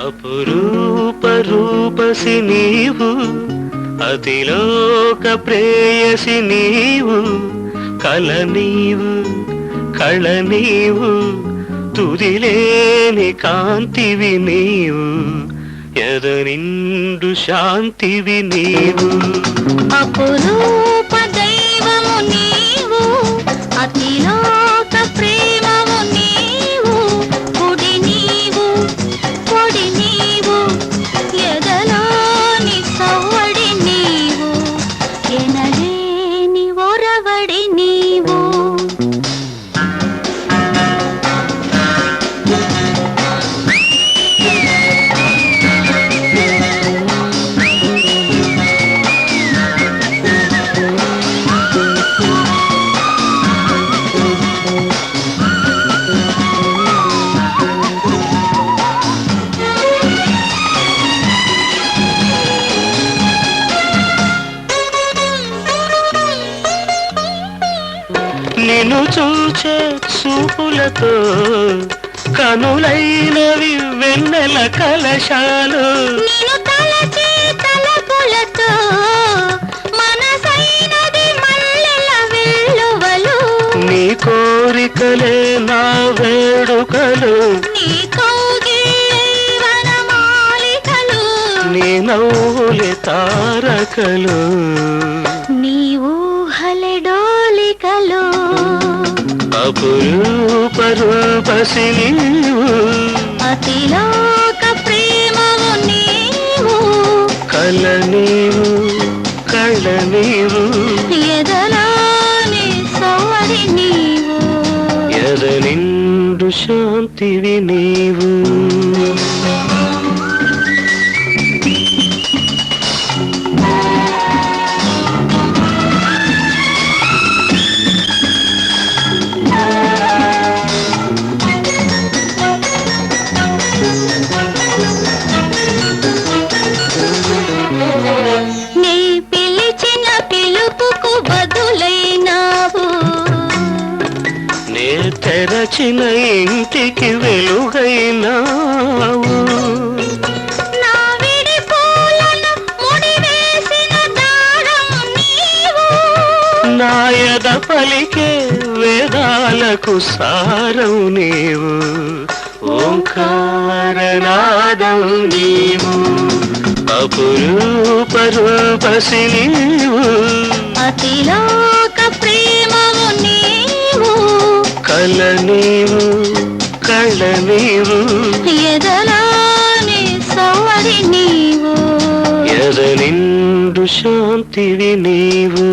అపురూప రూపసి నీవు, అతిలోక ప్రేయసి నీవు, కల నీవు కళ నీవు, తుదిలేని కాంతివి నీవు, ఎదనిండు శాంతివి నీవు. అపురూప దైవము నీవు, అతిలోక ప్రేమము నీవు, గుడి నీవు పొడి నీవు, ఎదలోని సవ్వడి నీవు, ఎనలేని ఒరవడి నీవు. నిన్ను చూచే చూపులతో కనులైనవి వెన్నెల కలశాలు, నిన్ను తలచే తలపులతో మనసైనది మల్లెల వెల్లువలు, నీ కోరికలే నా వేడుకలు, నీ కౌగిళ్ళే వనమాలికలు, నీ నవ్వులే తారకలు, నీ ఊహలే డోలికలు. అపురూప రూపసి నీవు, అతిలోక ప్రేమము నీవు, కల నీవు కళ నీవు, ఎదలాని సవ్వడి నీవు, ఎదనిండు శాంతివి నీవు. నీ పిలిచిన పిలుపుకు బదులైనావు, నే తెరచిన ఇంటికి వెలుగైనావు, నా విడి పూలను ముడివేసిన దారం నీవు, నా ఎద పలికే వేదాలకు సారం నీవు, ఓంకారనాదం నీవు. అపురూప రూపసి నీవు, అతిలోక ప్రేమము నీవు, కల నీవు కళ నీవు, ఎదలాని సవ్వడి నీవు, ఎదనిండు శాంతివి నీవు.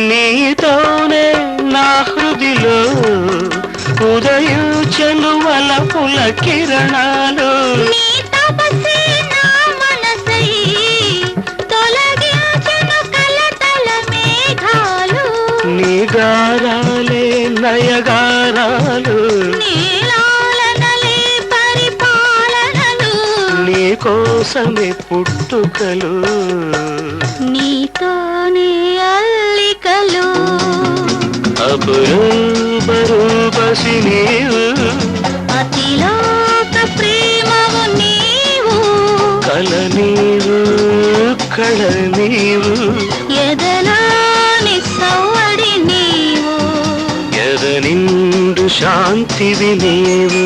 నీతోనే నా హృదిలో ఉదయించను వలపుల కిరణాలు, నీ తపస్సే నా మనసై తొలగించును కలతల మేఘాలు, నీ గారాలే నయగారాలు, నీ లాలనలే పరిపాలనలు, నీ కోసమే పుట్టుకలు, నీతోనే అల్లికలు. అపురూప రూపసి నీవు, అతిలోక ప్రేమము నీవు, కల నీవు కళ నీవు, ఎదలాని సవ్వడి నీవు, ఎదనిండు శాంతివి నీవు.